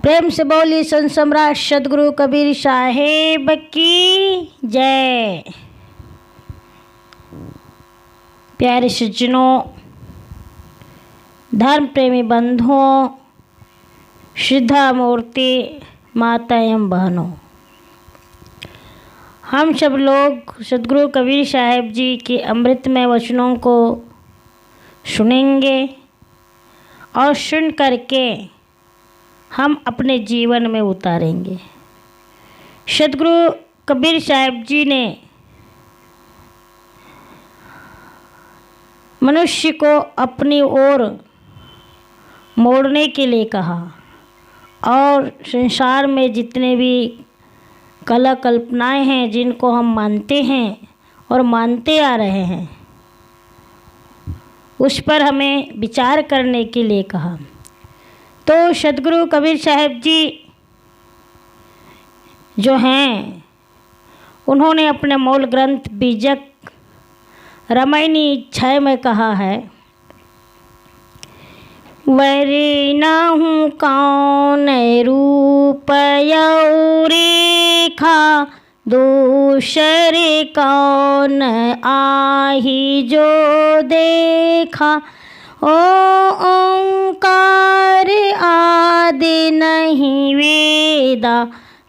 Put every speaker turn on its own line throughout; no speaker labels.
प्रेम से बोली संत सम्राट सदगुरु कबीर साहेब की जय। प्यारे सज्जनों, धर्म प्रेमी बंधुओं, श्रद्धा मूर्ति माता एवं बहनों, हम सब लोग सदगुरु कबीर साहेब जी के अमृतमय वचनों को सुनेंगे और सुन करके हम अपने जीवन में उतारेंगे। सदगुरु कबीर साहेब जी ने मनुष्य को अपनी ओर मोड़ने के लिए कहा और संसार में जितने भी कला कल्पनाएं हैं जिनको हम मानते हैं और मानते आ रहे हैं उस पर हमें विचार करने के लिए कहा। तो सदगुरु कबीर साहेब जी जो हैं उन्होंने अपने मूल ग्रंथ बीजक रामायणी 6 में कहा है, वरी नहु कौन रूप यौ रेखा, दूसरे कौन आही जो देखा। ओंकार आदि नहीं वेदा,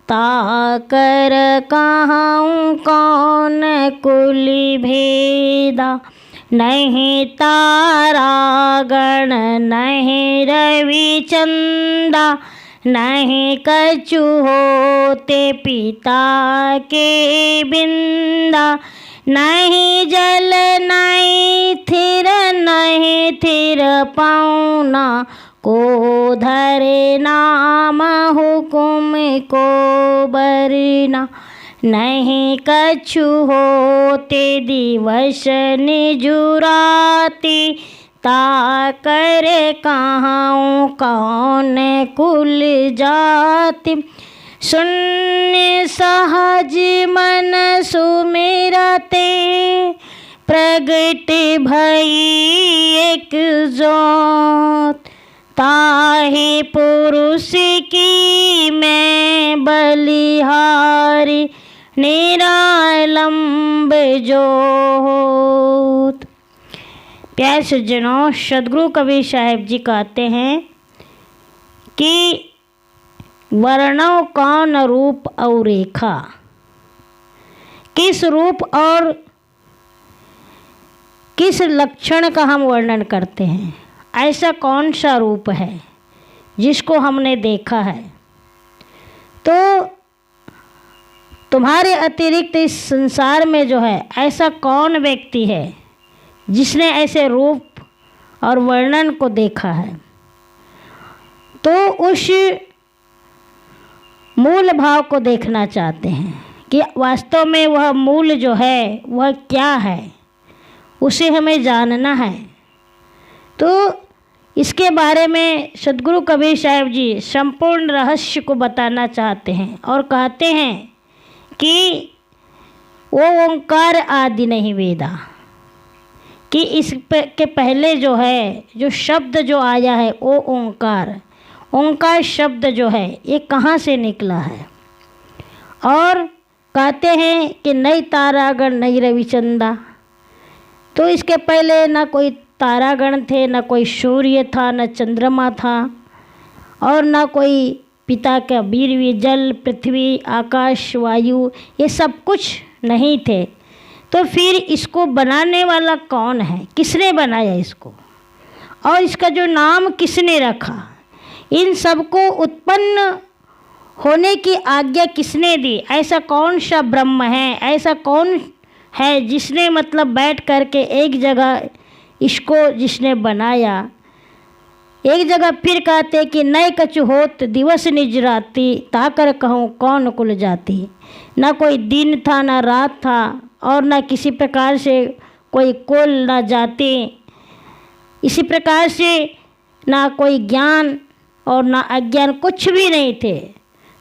ताकर कहाँ कौन कुल भेदा। नहीं तारा गण नहीं रवि चंदा, नहीं कछु होते पिता के बिंदा। नहीं जल नहीं थिर पाऊना, को धरे नाम हुकुम को बरना। नहीं कछु होते दिवस निजुराती, ताकर कहाँ कौन कुल जाति। शून्य सहज मन सुमिरते, प्रगट भई एक जोत। ताहि पुरुष की मैं बलिहारी, निरालंब जोत। प्यारे सज्जनों, सदगुरु कबीर साहेब जी कहते हैं कि वर्णों कौन रूप और रेखा, किस रूप और किस लक्षण का हम वर्णन करते हैं। ऐसा कौन सा रूप है जिसको हमने देखा है। तो तुम्हारे अतिरिक्त इस संसार में जो है ऐसा कौन व्यक्ति है जिसने ऐसे रूप और वर्णन को देखा है। तो उस मूल भाव को देखना चाहते हैं कि वास्तव में वह मूल जो है वह क्या है, उसे हमें जानना है। तो इसके बारे में सदगुरु कबीर साहेब जी संपूर्ण रहस्य को बताना चाहते हैं और कहते हैं कि वो ओंकार आदि नहीं वेदा, कि इसके पहले जो है जो शब्द जो आया है वो ओंकार शब्द जो है ये कहाँ से निकला है। और कहते हैं कि नई तारागण नई रविचंदा। तो इसके पहले ना कोई तारागण थे, ना कोई सूर्य था, ना चंद्रमा था, और ना कोई पिता का वीर्य, जल, पृथ्वी, आकाश, वायु, ये सब कुछ नहीं थे। तो फिर इसको बनाने वाला कौन है, किसने बनाया इसको, और इसका जो नाम किसने रखा, इन सबको उत्पन्न होने की आज्ञा किसने दी। ऐसा कौन सा ब्रह्म है, ऐसा कौन है जिसने मतलब बैठ करके एक जगह इसको जिसने बनाया। एक जगह फिर कहते कि नए कछु होत दिवस निज राती, ताकर कहूँ कौन कुल जाती। ना कोई दिन था ना रात था, और ना किसी प्रकार से कोई कुल ना जाति, इसी प्रकार से ना कोई ज्ञान और ना अज्ञान, कुछ भी नहीं थे।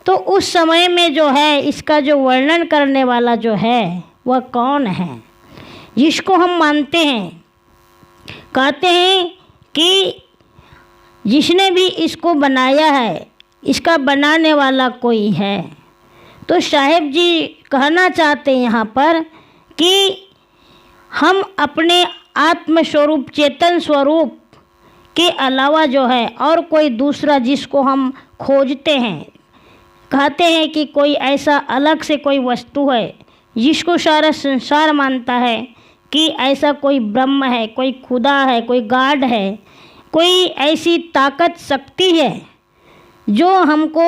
तो उस समय में जो है इसका जो वर्णन करने वाला जो है वह कौन है जिसको हम मानते हैं। कहते हैं कि जिसने भी इसको बनाया है इसका बनाने वाला कोई है। तो साहेब जी कहना चाहते हैं यहाँ पर कि हम अपने आत्म स्वरूप, चेतन स्वरूप के अलावा जो है और कोई दूसरा जिसको हम खोजते हैं, कहते हैं कि कोई ऐसा अलग से कोई वस्तु है जिसको सारा संसार मानता है कि ऐसा कोई ब्रह्म है, कोई खुदा है, कोई गॉड है, कोई ऐसी ताकत शक्ति है जो हमको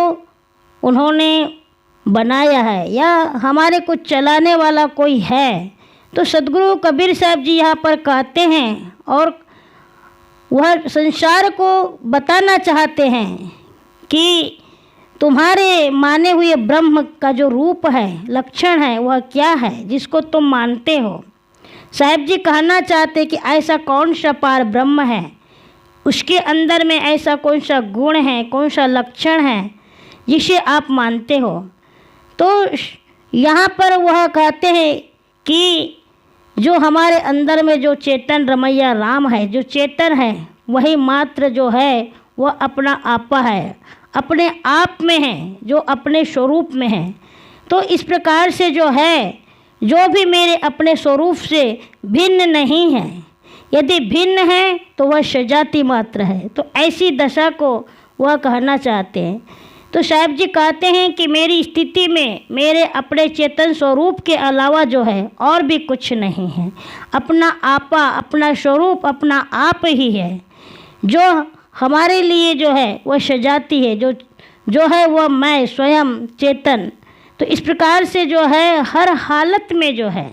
उन्होंने बनाया है या हमारे को चलाने वाला कोई है। तो सदगुरु कबीर साहब जी यहाँ पर कहते हैं और वह संसार को बताना चाहते हैं कि तुम्हारे माने हुए ब्रह्म का जो रूप है, लक्षण है, वह क्या है जिसको तुम मानते हो। साहब जी कहना चाहते कि ऐसा कौन सा पार ब्रह्म है, उसके अंदर में ऐसा कौन सा गुण है, कौन सा लक्षण है जिसे आप मानते हो। तो यहाँ पर वह कहते हैं कि जो हमारे अंदर में जो चेतन रमैया राम है, जो चेतन है, वही मात्र जो है वह अपना आपा है, अपने आप में है, जो अपने स्वरूप में है। तो इस प्रकार से जो है, जो भी मेरे अपने स्वरूप से भिन्न नहीं है, यदि भिन्न है तो वह सजाति मात्र है। तो ऐसी दशा को वह कहना चाहते हैं। तो साहब जी कहते हैं कि मेरी स्थिति में मेरे अपने चेतन स्वरूप के अलावा जो है और भी कुछ नहीं है। अपना आपा, अपना स्वरूप, अपना आप ही है जो हमारे लिए जो है वह सजाती है, जो है वह मैं स्वयं चेतन। तो इस प्रकार से जो है हर हालत में जो है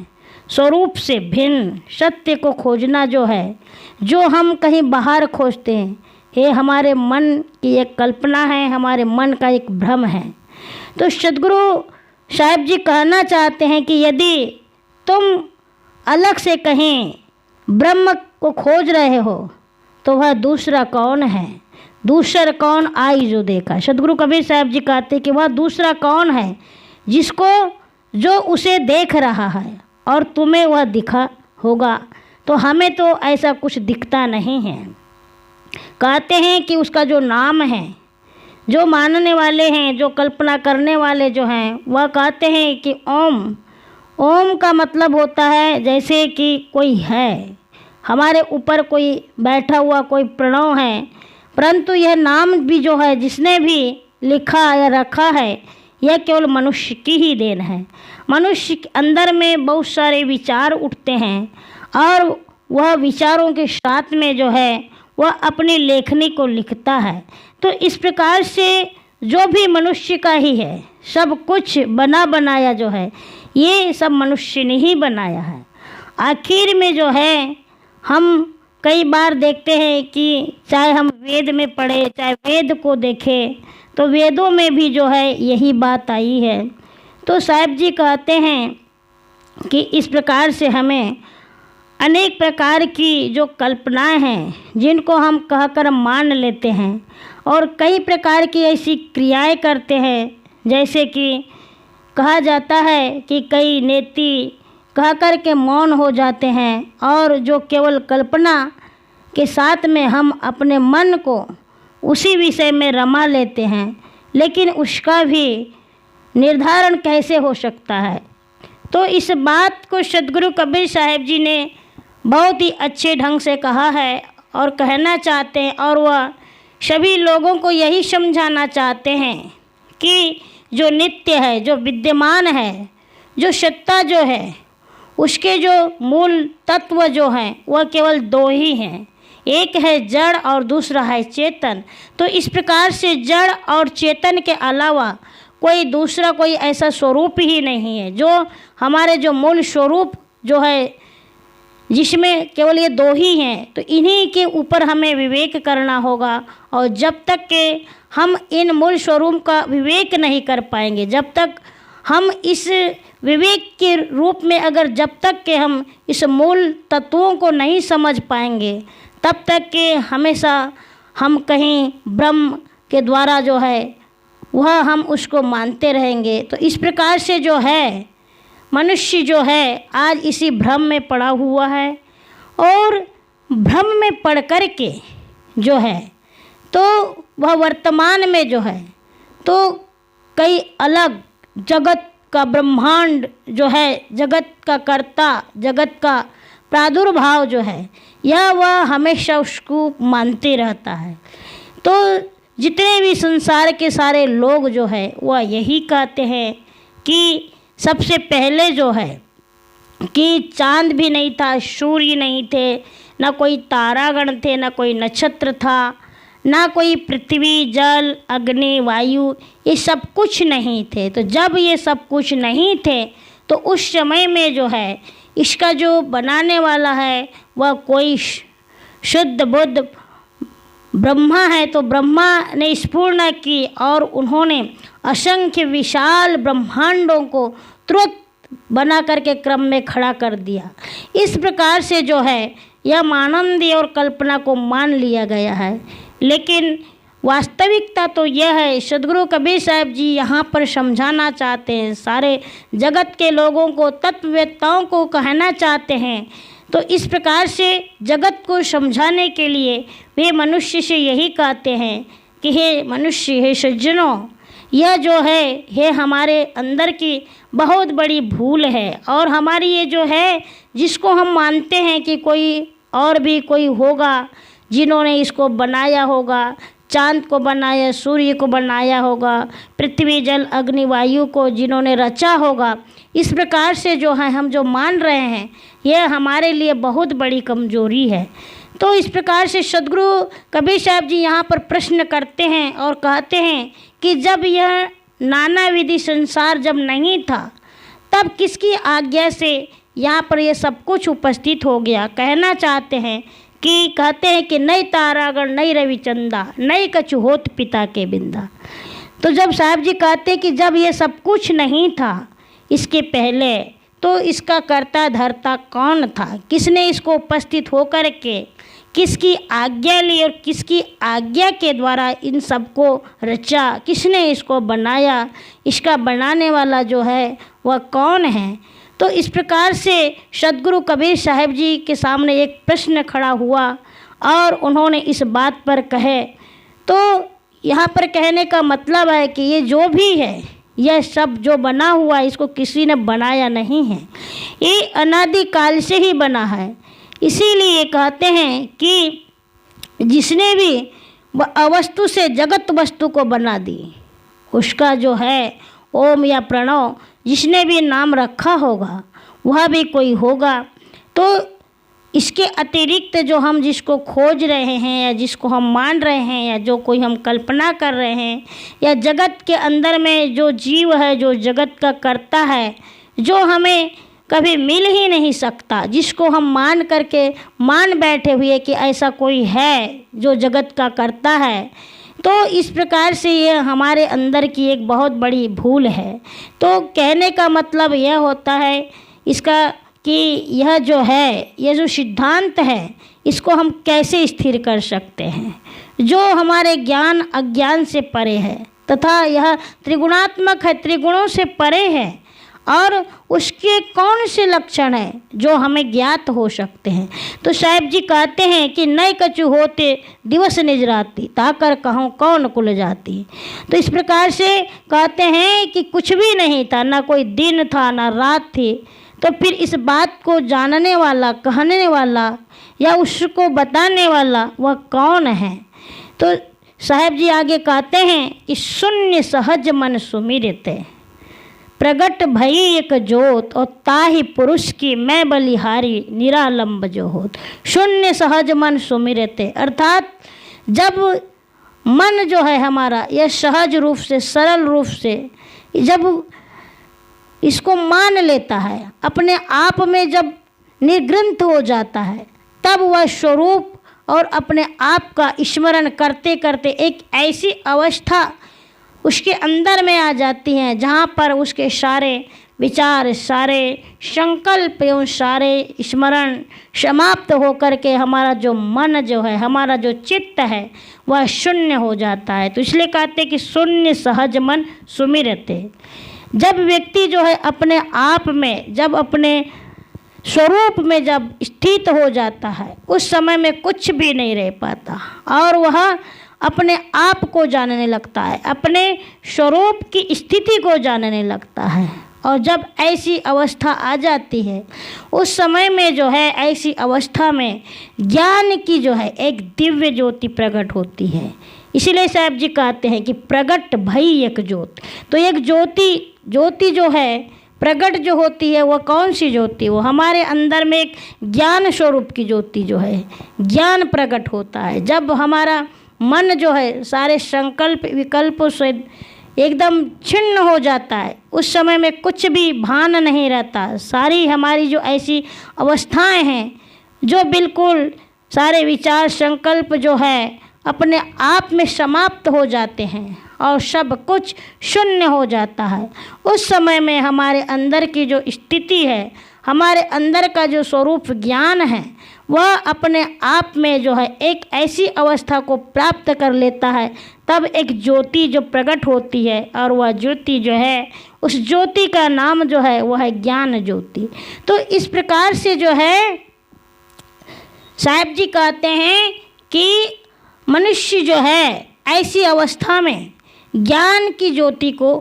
स्वरूप से भिन्न सत्य को खोजना जो है, जो हम कहीं बाहर खोजते हैं, ये हमारे मन की एक कल्पना है, हमारे मन का एक भ्रम है। तो सदगुरु साहब जी कहना चाहते हैं कि यदि तुम अलग से कहीं ब्रह्म को खोज रहे हो तो वह दूसरा कौन है, दूसरा कौन आई जो देखा। सदगुरु कबीर साहब जी कहते हैं कि वह दूसरा कौन है जिसको जो उसे देख रहा है और तुम्हें वह दिखा होगा। तो हमें तो ऐसा कुछ दिखता नहीं है। कहते हैं कि उसका जो नाम है, जो मानने वाले हैं, जो कल्पना करने वाले जो हैं, वह कहते हैं कि ओम। ओम का मतलब होता है जैसे कि कोई है, हमारे ऊपर कोई बैठा हुआ कोई प्रणव है। परंतु यह नाम भी जो है जिसने भी लिखा या रखा है, यह केवल मनुष्य की ही देन है। मनुष्य के अंदर में बहुत सारे विचार उठते हैं और वह विचारों के साथ में जो है वह अपनी लेखनी को लिखता है। तो इस प्रकार से जो भी मनुष्य का ही है, सब कुछ बना बनाया जो है ये सब मनुष्य ने ही बनाया है। आखिर में जो है हम कई बार देखते हैं कि चाहे हम वेद में पढ़े, चाहे वेद को देखें, तो वेदों में भी जो है यही बात आई है। तो साहब जी कहते हैं कि इस प्रकार से हमें अनेक प्रकार की जो कल्पनाएं हैं जिनको हम कहकर मान लेते हैं और कई प्रकार की ऐसी क्रियाएं करते हैं, जैसे कि कहा जाता है कि कई नेति कह कर के मौन हो जाते हैं और जो केवल कल्पना के साथ में हम अपने मन को उसी विषय में रमा लेते हैं, लेकिन उसका भी निर्धारण कैसे हो सकता है। तो इस बात को सदगुरु कबीर साहब जी ने बहुत ही अच्छे ढंग से कहा है और कहना चाहते हैं, और वह सभी लोगों को यही समझाना चाहते हैं कि जो नित्य है, जो विद्यमान है, जो सत्ता जो है, उसके जो मूल तत्व जो हैं वह केवल दो ही हैं, एक है जड़ और दूसरा है चेतन। तो इस प्रकार से जड़ और चेतन के अलावा कोई दूसरा कोई ऐसा स्वरूप ही नहीं है जो हमारे जो मूल स्वरूप जो है जिसमें केवल ये दो ही हैं। तो इन्हीं के ऊपर हमें विवेक करना होगा, और जब तक के हम इन मूल स्वरूप का विवेक नहीं कर पाएंगे, जब तक हम इस विवेक के रूप में अगर जब तक के हम इस मूल तत्वों को नहीं समझ पाएंगे, तब तक के हमेशा हम कहीं ब्रह्म के द्वारा जो है वह हम उसको मानते रहेंगे। तो इस प्रकार से जो है मनुष्य जो है आज इसी भ्रम में पड़ा हुआ है, और भ्रम में पड़ कर के जो है तो वह वर्तमान में जो है तो कई अलग जगत का ब्रह्मांड जो है, जगत का कर्ता, जगत का प्रादुर्भाव जो है, यह वह हमेशा उसको मानते रहता है। तो जितने भी संसार के सारे लोग जो है वह यही कहते हैं कि सबसे पहले जो है कि चांद भी नहीं था, सूर्य नहीं थे, ना कोई तारागण थे, ना कोई नक्षत्र था, ना कोई पृथ्वी, जल, अग्नि, वायु, ये सब कुछ नहीं थे। तो जब ये सब कुछ नहीं थे तो उस समय में जो है इसका जो बनाने वाला है वह कोई शुद्ध बुद्ध ब्रह्मा है। तो ब्रह्मा ने स्फूर्णा की और उन्होंने असंख्य विशाल ब्रह्मांडों को तुरंत बना करके क्रम में खड़ा कर दिया। इस प्रकार से जो है यह मानंदी और कल्पना को मान लिया गया है, लेकिन वास्तविकता तो यह है, सदगुरु कबीर साहब जी यहाँ पर समझाना चाहते हैं, सारे जगत के लोगों को, तत्ववेत्ताओं को कहना चाहते हैं। तो इस प्रकार से जगत को समझाने के लिए वे मनुष्य से यही कहते हैं कि हे मनुष्य, हे सज्जनों, यह जो है ये हमारे अंदर की बहुत बड़ी भूल है। और हमारी ये जो है जिसको हम मानते हैं कि कोई और भी कोई होगा जिन्होंने इसको बनाया होगा, चांद को बनाया, सूर्य को बनाया होगा, पृथ्वी, जल, अग्नि, वायु को जिन्होंने रचा होगा, इस प्रकार से जो है हम जो मान रहे हैं यह हमारे लिए बहुत बड़ी कमजोरी है। तो इस प्रकार से सदगुरु कबीर साहब जी यहाँ पर प्रश्न करते हैं और कहते हैं कि जब यह नाना विधि संसार जब नहीं था तब किसकी आज्ञा से यहाँ पर यह सब कुछ उपस्थित हो गया। कहना चाहते हैं कि कहते हैं कि नई तारागण, नई रविचंदा, नई कछु होत पिता के बिंदा। तो जब साहब जी कहते कि जब ये सब कुछ नहीं था इसके पहले, तो इसका कर्ता धर्ता कौन था, किसने इसको उपस्थित होकर के किसकी आज्ञा ली और किसकी आज्ञा के द्वारा इन सबको रचा, किसने इसको बनाया, इसका बनाने वाला जो है वह कौन है। तो इस प्रकार से सदगुरु कबीर साहब जी के सामने एक प्रश्न खड़ा हुआ और उन्होंने इस बात पर कहे। तो यहाँ पर कहने का मतलब है कि ये जो भी है, यह सब जो बना हुआ है इसको किसी ने बनाया नहीं है, ये अनादि काल से ही बना है। इसीलिए कहते हैं कि जिसने भी अवस्तु से जगत वस्तु को बना दी, उसका जो है ओम या प्रणव जिसने भी नाम रखा होगा वह भी कोई होगा। तो इसके अतिरिक्त जो हम जिसको खोज रहे हैं या जिसको हम मान रहे हैं या जो कोई हम कल्पना कर रहे हैं या जगत के अंदर में जो जीव है, जो जगत का कर्ता है, जो हमें कभी मिल ही नहीं सकता, जिसको हम मान बैठे हुए कि ऐसा कोई है जो जगत का कर्ता है, तो इस प्रकार से ये हमारे अंदर की एक बहुत बड़ी भूल है। तो कहने का मतलब यह होता है इसका कि यह जो है, ये जो सिद्धांत है, इसको हम कैसे स्थिर कर सकते हैं, जो हमारे ज्ञान अज्ञान से परे है तथा यह त्रिगुणात्मक है, त्रिगुणों से परे है, और उसके कौन से लक्षण हैं जो हमें ज्ञात हो सकते हैं। तो साहब जी कहते हैं कि नए कछु होते दिवस निज राती, ताकर कहूँ कौन कुल जाती। तो इस प्रकार से कहते हैं कि कुछ भी नहीं था, ना कोई दिन था ना रात थी, तो फिर इस बात को जानने वाला, कहने वाला या उसको बताने वाला वह कौन है। तो साहब जी आगे कहते हैं कि शून्य सहज मन सुमिरते, प्रगट भई एक जोत, और ताहि पुरुष की मैं बलिहारी निरालंब जो होत। शून्य सहज मन सुमिरते, अर्थात जब मन जो है हमारा यह सहज रूप से, सरल रूप से जब इसको मान लेता है, अपने आप में जब निर्ग्रंथ हो जाता है, तब वह स्वरूप और अपने आप का स्मरण करते करते एक ऐसी अवस्था उसके अंदर में आ जाती हैं जहाँ पर उसके सारे विचार, सारे संकल्प एवं सारे स्मरण समाप्त होकर के हमारा जो मन जो है, हमारा जो चित्त है वह शून्य हो जाता है। तो इसलिए कहते हैं कि शून्य सहज मन सुमिरते। जब व्यक्ति जो है अपने आप में, जब अपने स्वरूप में जब स्थित हो जाता है, उस समय में कुछ भी नहीं रह पाता और वह अपने आप को जानने लगता है, अपने स्वरूप की स्थिति को जानने लगता है। और जब ऐसी अवस्था आ जाती है, उस समय में जो है ऐसी अवस्था में ज्ञान की जो है एक दिव्य ज्योति प्रकट होती है। इसीलिए साहब जी कहते हैं कि प्रकट भई एक ज्योत। तो एक ज्योति जो है प्रकट जो होती है, वह कौन सी ज्योति? वो हमारे अंदर में एक ज्ञान स्वरूप की ज्योति जो है ज्ञान प्रकट होता है। जब हमारा मन जो है सारे संकल्प विकल्पों से एकदम छिन्न हो जाता है, उस समय में कुछ भी भान नहीं रहता। सारी हमारी जो ऐसी अवस्थाएं हैं, जो बिल्कुल सारे विचार संकल्प जो है अपने आप में समाप्त हो जाते हैं और सब कुछ शून्य हो जाता है। उस समय में हमारे अंदर की जो स्थिति है, हमारे अंदर का जो स्वरूप ज्ञान है, वह अपने आप में जो है एक ऐसी अवस्था को प्राप्त कर लेता है। तब एक ज्योति जो प्रकट होती है, और वह ज्योति जो है, उस ज्योति का नाम जो है वह है ज्ञान ज्योति। तो इस प्रकार से जो है साहब जी कहते हैं कि मनुष्य जो है ऐसी अवस्था में ज्ञान की ज्योति को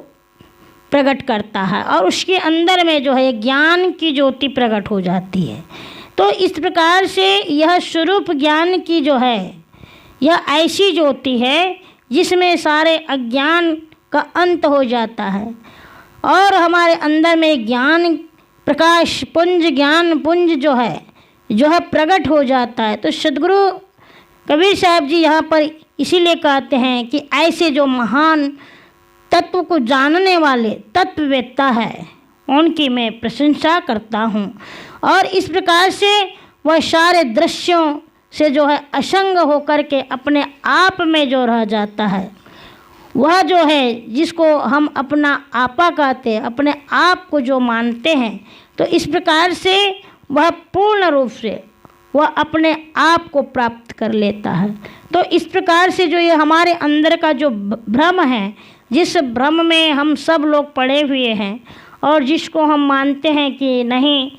प्रकट करता है और उसके अंदर में जो है ज्ञान की ज्योति प्रकट हो जाती है। तो इस प्रकार से यह स्वरूप ज्ञान की जो है यह ऐसी ज्योति है जिसमें सारे अज्ञान का अंत हो जाता है और हमारे अंदर में ज्ञान प्रकाश पुंज, ज्ञान पुंज जो है प्रकट हो जाता है। तो सद्गुरु कबीर साहब जी यहाँ पर इसीलिए कहते हैं कि ऐसे जो महान तत्व को जानने वाले तत्ववेत्ता है, उनकी मैं प्रशंसा करता हूँ। और इस प्रकार से वह सारे दृश्यों से जो है असंग होकर के अपने आप में जो रह जाता है, वह जो है जिसको हम अपना आपा कहते हैं, अपने आप को जो मानते हैं, तो इस प्रकार से वह पूर्ण रूप से वह अपने आप को प्राप्त कर लेता है। तो इस प्रकार से जो ये हमारे अंदर का जो भ्रम है, जिस भ्रम में हम सब लोग पड़े हुए हैं और जिसको हम मानते हैं कि नहीं,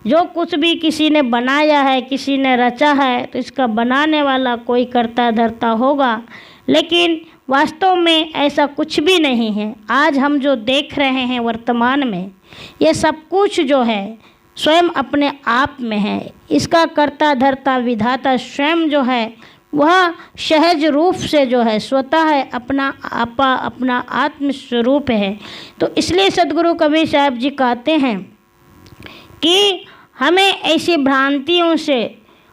जो कुछ भी किसी ने बनाया है, किसी ने रचा है, तो इसका बनाने वाला कोई करता धरता होगा, लेकिन वास्तव में ऐसा कुछ भी नहीं है। आज हम जो देख रहे हैं वर्तमान में, ये सब कुछ जो है स्वयं अपने आप में है। इसका कर्ता धर्ता विधाता स्वयं जो है वह सहज रूप से जो है स्वतः है, अपना आपा, अपना आत्म स्वरूप है। तो इसलिए सद्गुरु कबीर साहब जी कहते हैं कि हमें ऐसी भ्रांतियों से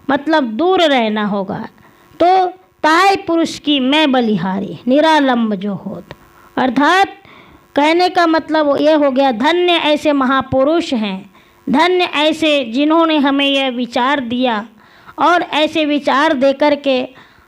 मतलब दूर रहना होगा। तो ताय पुरुष की मैं बलिहारी निरालंब जो होत, अर्थात कहने का मतलब ये हो गया, धन्य ऐसे महापुरुष हैं, धन्य ऐसे जिन्होंने हमें यह विचार दिया और ऐसे विचार दे कर के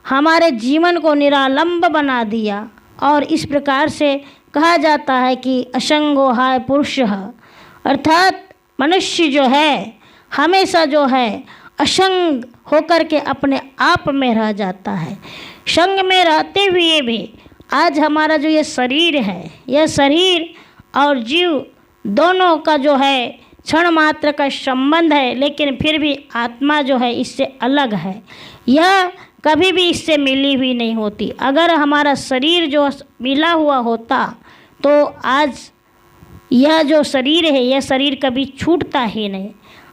हमारे जीवन को निरालंब बना दिया। और इस प्रकार से कहा जाता है कि असंगो हाय पुरुष, अर्थात मनुष्य जो है हमेशा जो है असंग होकर के अपने आप में रह जाता है। संग में रहते हुए भी आज हमारा जो ये शरीर है, यह शरीर और जीव दोनों का जो है क्षण मात्र का संबंध है, लेकिन फिर भी आत्मा जो है इससे अलग है, यह कभी भी इससे मिली हुई नहीं होती। अगर हमारा शरीर जो मिला हुआ होता तो आज यह जो शरीर है, यह शरीर कभी छूटता ही नहीं।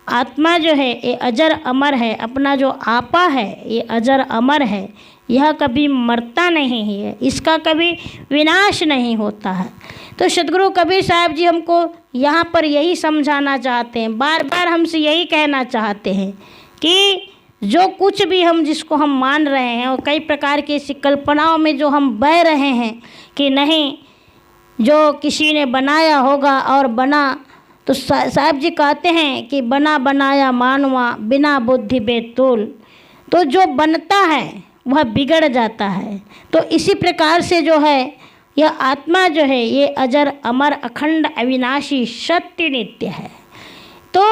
आत्मा जो है ये अजर अमर है, अपना जो आपा है ये अजर अमर है, यह कभी मरता नहीं है, इसका कभी विनाश नहीं होता है। तो सद्गुरु कबीर साहब जी हमको यहाँ पर यही समझाना चाहते हैं, बार बार हमसे यही कहना चाहते हैं कि जो कुछ भी हम जिसको हम मान रहे हैं और कई प्रकार की ऐसी कल्पनाओं में जो हम बह रहे हैं कि नहीं जो किसी ने बनाया होगा और बना, तो साहब जी कहते हैं कि बना बनाया मानवा बिना बुद्धि बेतुल, तो जो बनता है वह बिगड़ जाता है। तो इसी प्रकार से जो है यह आत्मा जो है ये अजर अमर अखंड अविनाशी सत्य नित्य है। तो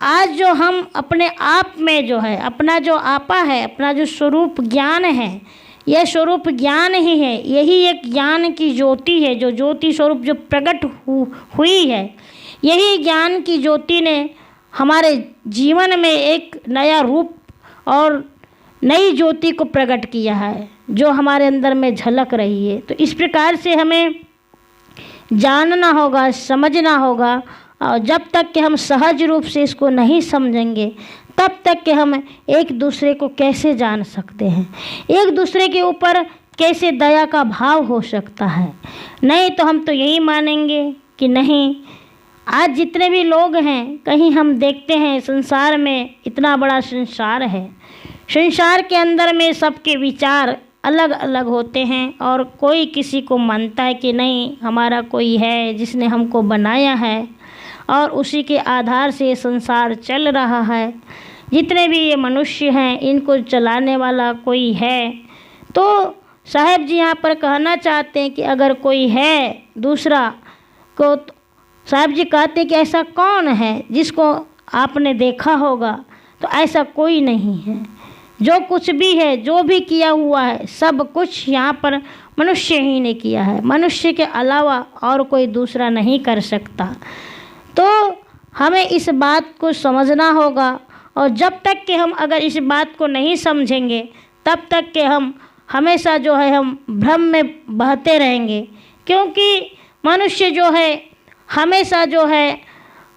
आज जो हम अपने आप में जो है अपना जो आपा है, अपना जो स्वरूप ज्ञान है, यह स्वरूप ज्ञान ही है, यही एक ज्ञान की ज्योति है, जो ज्योति स्वरूप जो प्रकट हुई है, यही ज्ञान की ज्योति ने हमारे जीवन में एक नया रूप और नई ज्योति को प्रकट किया है। जो हमारे अंदर में झलक रही है। तो इस प्रकार से हमें जानना होगा, समझना होगा, और जब तक कि हम सहज रूप से इसको नहीं समझेंगे तब तक कि हम एक दूसरे को कैसे जान सकते हैं, एक दूसरे के ऊपर कैसे दया का भाव हो सकता है। नहीं तो हम तो यही मानेंगे कि नहीं, आज जितने भी लोग हैं, कहीं हम देखते हैं संसार में इतना बड़ा संसार है, संसार के अंदर में सबके विचार अलग अलग होते हैं, और कोई किसी को मानता है कि नहीं हमारा कोई है जिसने हमको बनाया है और उसी के आधार से ये संसार चल रहा है। जितने भी ये मनुष्य हैं इनको चलाने वाला कोई है। तो साहब जी यहाँ पर कहना चाहते हैं कि अगर कोई है दूसरा को, तो साहब जी कहते हैं कि ऐसा कौन है जिसको आपने देखा होगा, तो ऐसा कोई नहीं है। जो कुछ भी है, जो भी किया हुआ है, सब कुछ यहाँ पर मनुष्य ही ने किया है, मनुष्य के अलावा और कोई दूसरा नहीं कर सकता। तो हमें इस बात को समझना होगा, और जब तक कि हम अगर इस बात को नहीं समझेंगे तब तक कि हम हमेशा जो है हम भ्रम में बहते रहेंगे, क्योंकि मनुष्य जो है हमेशा जो है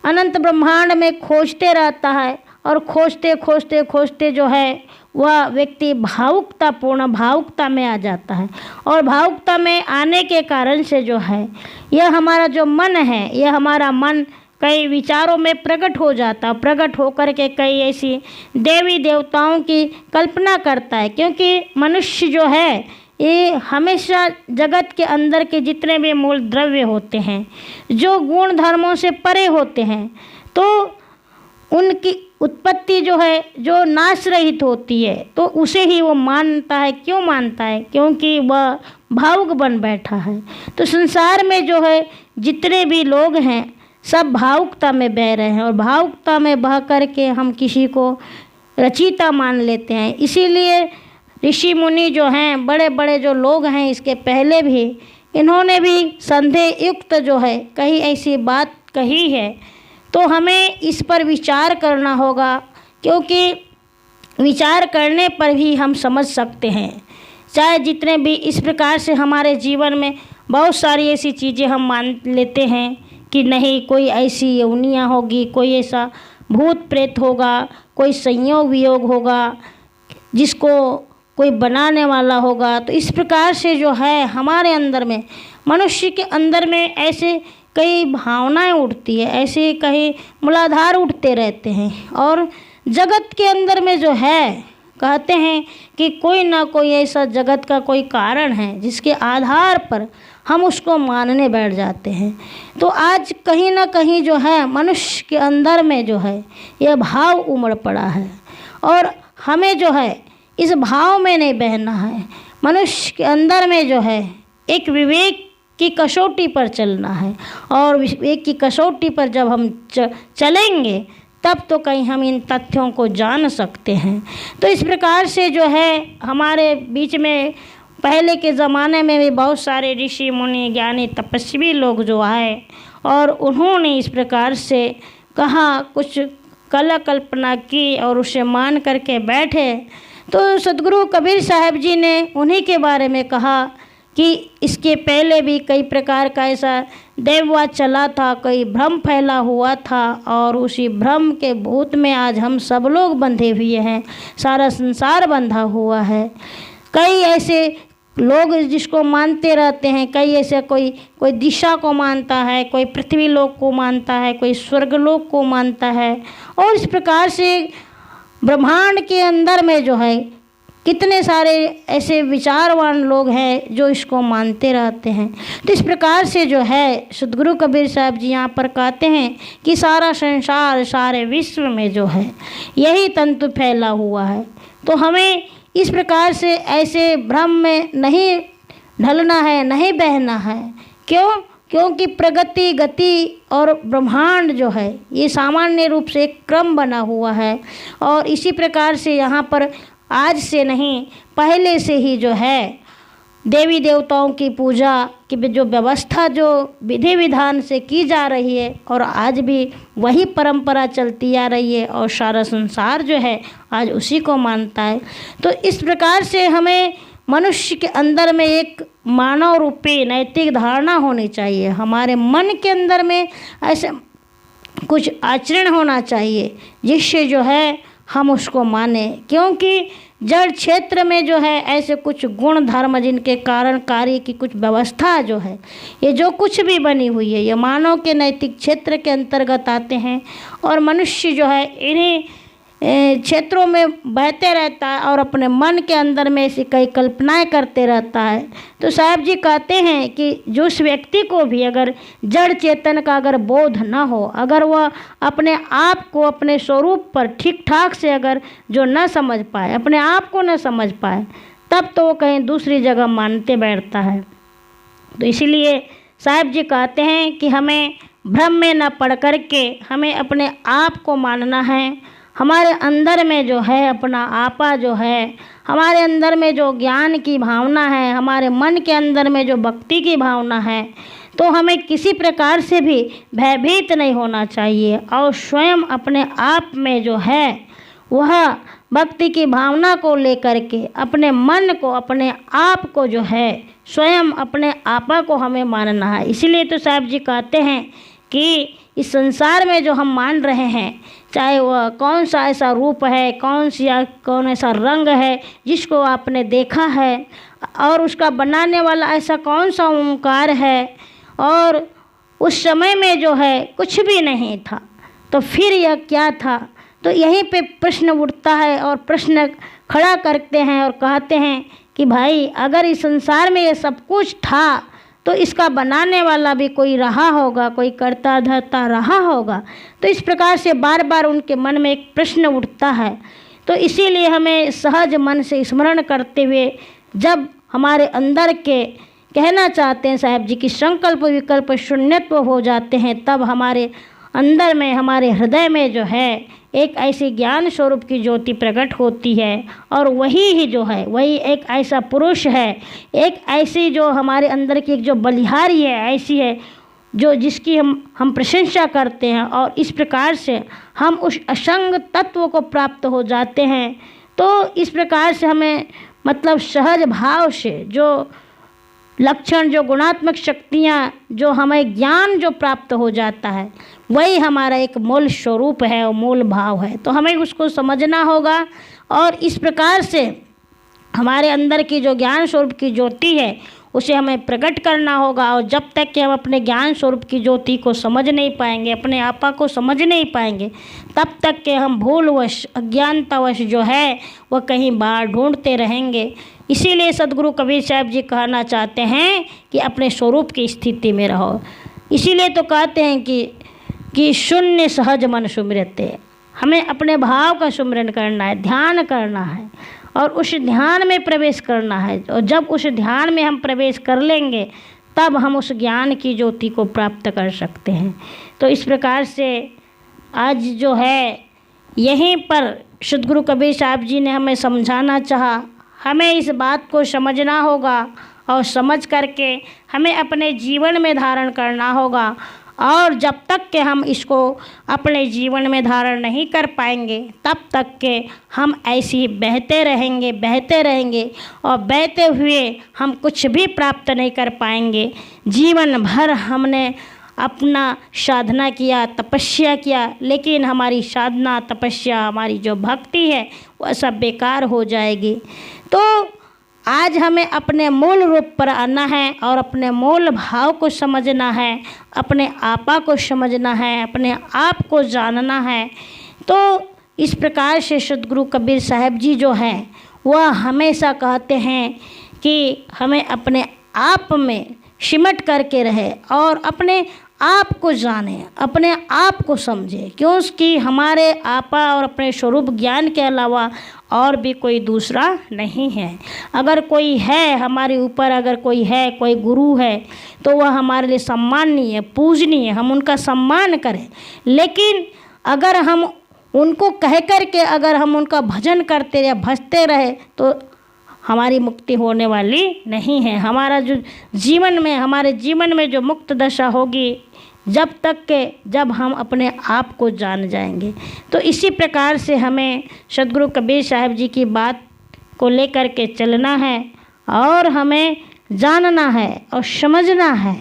अनंत ब्रह्मांड में खोजते रहता है, और खोजते खोजते खोजते जो है वह व्यक्ति भावुकता में आ जाता है। और भावुकता में आने के कारण से जो है यह हमारा जो मन है, यह हमारा मन कई विचारों में प्रकट हो जाता है, प्रकट होकर के कई ऐसी देवी देवताओं की कल्पना करता है। क्योंकि मनुष्य जो है ये हमेशा जगत के अंदर के जितने भी मूल द्रव्य होते हैं, जो गुण धर्मों से परे होते हैं, तो उनकी उत्पत्ति जो है जो नाश रहित होती है, तो उसे ही वो मानता है। क्यों मानता है? क्योंकि वह भावुक बन बैठा है। तो संसार में जो है जितने भी लोग हैं सब भावुकता में बह रहे हैं, और भावुकता में बह करके हम किसी को रचयिता मान लेते हैं। इसीलिए ऋषि मुनि जो हैं, बड़े बड़े जो लोग हैं इसके पहले भी, इन्होंने भी संदेह युक्त जो है कहीं ऐसी बात कही है। तो हमें इस पर विचार करना होगा, क्योंकि विचार करने पर भी हम समझ सकते हैं। चाहे जितने भी इस प्रकार से हमारे जीवन में बहुत सारी ऐसी चीज़ें हम मान लेते हैं कि नहीं कोई ऐसी योनियाँ होगी, कोई ऐसा भूत प्रेत होगा, कोई संयोग वियोग होगा, जिसको कोई बनाने वाला होगा। तो इस प्रकार से जो है हमारे अंदर में, मनुष्य के अंदर में ऐसे कई भावनाएं उठती है, ऐसे कई मूलाधार उठते रहते हैं। और जगत के अंदर में जो है कहते हैं कि कोई ना कोई ऐसा जगत का कोई कारण है जिसके आधार पर हम उसको मानने बैठ जाते हैं। तो आज कहीं ना कहीं जो है मनुष्य के अंदर में जो है यह भाव उमड़ पड़ा है, और हमें जो है इस भाव में नहीं बहना है। मनुष्य के अंदर में जो है एक विवेक की कसौटी पर चलना है, और विवेक की कसौटी पर जब हम चलेंगे तब तो कहीं हम इन तथ्यों को जान सकते हैं। तो इस प्रकार से जो है हमारे बीच में पहले के ज़माने में भी बहुत सारे ऋषि मुनि ज्ञानी तपस्वी लोग जो आए, और उन्होंने इस प्रकार से कहा, कुछ कला कल्पना की और उसे मान करके बैठे। तो सदगुरु कबीर साहब जी ने उन्हीं के बारे में कहा कि इसके पहले भी कई प्रकार का ऐसा देववाद चला था, कई भ्रम फैला हुआ था, और उसी भ्रम के भूत में आज हम सब लोग बंधे हुए हैं, सारा संसार बंधा हुआ है। कई ऐसे लोग जिसको मानते रहते हैं, कई ऐसे कोई दिशा को मानता है, कोई पृथ्वी लोक को मानता है, कोई स्वर्गलोक को मानता है, और इस प्रकार से ब्रह्मांड के अंदर में जो है कितने सारे ऐसे विचारवान लोग हैं जो इसको मानते रहते हैं। तो इस प्रकार से जो है सदगुरु कबीर साहब जी यहाँ पर कहते हैं कि सारा संसार, सारे विश्व में जो है यही तंतु फैला हुआ है। तो हमें इस प्रकार से ऐसे भ्रम में नहीं ढलना है, नहीं बहना है। क्यों? क्योंकि प्रगति, गति और ब्रह्मांड जो है ये सामान्य रूप से एक क्रम बना हुआ है, और इसी प्रकार से यहाँ पर आज से नहीं पहले से ही जो है देवी देवताओं की पूजा की जो व्यवस्था जो विधि विधान से की जा रही है, और आज भी वही परंपरा चलती आ रही है, और सारा संसार जो है आज उसी को मानता है। तो इस प्रकार से हमें मनुष्य के अंदर में एक मानव रूपी नैतिक धारणा होनी चाहिए। हमारे मन के अंदर में ऐसे कुछ आचरण होना चाहिए जिससे जो है हम उसको माने, क्योंकि जड़ क्षेत्र में जो है ऐसे कुछ गुण धर्म जिनके कारण कार्य की कुछ व्यवस्था जो है, ये जो कुछ भी बनी हुई है, ये मानव के नैतिक क्षेत्र के अंतर्गत आते हैं। और मनुष्य जो है इन्हीं क्षेत्रों में बहते रहता है और अपने मन के अंदर में ऐसी कई कल्पनाएं करते रहता है। तो साहब जी कहते हैं कि जो उस व्यक्ति को भी अगर जड़ चेतन का अगर बोध न हो, अगर वह अपने आप को अपने स्वरूप पर ठीक ठाक से अगर जो न समझ पाए, अपने आप को न समझ पाए, तब तो वो कहीं दूसरी जगह मानते बैठता है। तो इसीलिए साहब जी कहते हैं कि हमें भ्रम में न पड़ कर के हमें अपने आप को मानना है। हमारे अंदर में जो है अपना आपा जो है, हमारे अंदर में जो ज्ञान की भावना है, हमारे मन के अंदर में जो भक्ति की भावना है, तो हमें किसी प्रकार से भी भयभीत नहीं होना चाहिए और स्वयं अपने आप में जो है वह भक्ति की भावना को लेकर के अपने मन को, अपने आप को जो है स्वयं अपने आपा को हमें मानना है। इसीलिए तो साहब जी कहते हैं कि इस संसार में जो हम मान रहे हैं, चाहे वह कौन सा ऐसा रूप है, कौन ऐसा रंग है जिसको आपने देखा है, और उसका बनाने वाला ऐसा कौन सा ओंकार है, और उस समय में जो है कुछ भी नहीं था, तो फिर यह क्या था। तो यहीं पे प्रश्न उठता है और प्रश्न खड़ा करते हैं और कहते हैं कि भाई अगर इस संसार में ये सब कुछ था तो इसका बनाने वाला भी कोई रहा होगा, कोई करता धरता रहा होगा। तो इस प्रकार से बार बार उनके मन में एक प्रश्न उठता है। तो इसीलिए हमें सहज मन से स्मरण करते हुए जब हमारे अंदर के कहना चाहते हैं साहब जी कि संकल्प विकल्प शून्यत्व हो जाते हैं, तब हमारे अंदर में, हमारे हृदय में जो है एक ऐसी ज्ञान स्वरूप की ज्योति प्रकट होती है। और वही ही जो है, वही एक ऐसा पुरुष है, एक ऐसी जो हमारे अंदर की एक जो बलिहारी है, ऐसी है जो जिसकी हम प्रशंसा करते हैं। और इस प्रकार से हम उस असंग तत्व को प्राप्त हो जाते हैं। तो इस प्रकार से हमें मतलब सहज भाव से जो लक्षण, जो गुणात्मक शक्तियाँ, जो हमें ज्ञान जो प्राप्त हो जाता है, वही हमारा एक मूल स्वरूप है और मूल भाव है। तो हमें उसको समझना होगा और इस प्रकार से हमारे अंदर की जो ज्ञान स्वरूप की ज्योति है उसे हमें प्रकट करना होगा। और जब तक कि हम अपने ज्ञान स्वरूप की ज्योति को समझ नहीं पाएंगे, अपने आपा को समझ नहीं पाएंगे, तब तक के हम भूलवश, अज्ञानतावश जो है वह कहीं बाहर ढूंढते रहेंगे। इसीलिए सदगुरु कबीर साहब जी कहना चाहते हैं कि अपने स्वरूप की स्थिति में रहो। इसीलिए तो कहते हैं कि शून्य सहज मन सुमिरते, हमें अपने भाव का सुमिरन करना है, ध्यान करना है और उस ध्यान में प्रवेश करना है। और जब उस ध्यान में हम प्रवेश कर लेंगे तब हम उस ज्ञान की ज्योति को प्राप्त कर सकते हैं। तो इस प्रकार से आज जो है यहीं पर सद्गुरु कबीर साहब जी ने हमें समझाना चाहा। हमें इस बात को समझना होगा और समझ करके हमें अपने जीवन में धारण करना होगा। और जब तक के हम इसको अपने जीवन में धारण नहीं कर पाएंगे तब तक के हम ऐसे ही बहते रहेंगे और बहते हुए हम कुछ भी प्राप्त नहीं कर पाएंगे। जीवन भर हमने अपना साधना किया, तपस्या किया, लेकिन हमारी साधना, तपस्या, हमारी जो भक्ति है वह सब बेकार हो जाएगी। तो आज हमें अपने मूल रूप पर आना है और अपने मूल भाव को समझना है, अपने आपा को समझना है, अपने आप को जानना है। तो इस प्रकार से सद्गुरु कबीर साहब जी जो हैं वह हमेशा कहते हैं कि हमें अपने आप में सिमट करके रहे और अपने आप को जाने, अपने आप को समझे, क्योंकि हमारे आपा और अपने स्वरूप ज्ञान के अलावा और भी कोई दूसरा नहीं है। अगर कोई है हमारे ऊपर, अगर कोई है, कोई गुरु है, तो वह हमारे लिए सम्माननीय, पूजनीय, हम उनका सम्मान करें। लेकिन अगर हम उनको कह कर के अगर हम उनका भजन करते या भजते रहे तो हमारी मुक्ति होने वाली नहीं है। हमारा जो हमारे जीवन में जो मुक्त दशा होगी जब हम अपने आप को जान जाएंगे। तो इसी प्रकार से हमें सद्गुरु कबीर साहब जी की बात को लेकर के चलना है और हमें जानना है और समझना है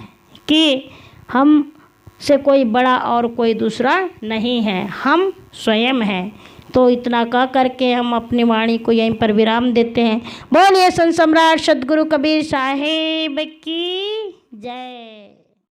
कि हम से कोई बड़ा और कोई दूसरा नहीं है, हम स्वयं हैं। तो इतना कह करके हम अपनी वाणी को यहीं पर विराम देते हैं। बोलिए संत सम्राट सद्गुरु कबीर साहिब की जय।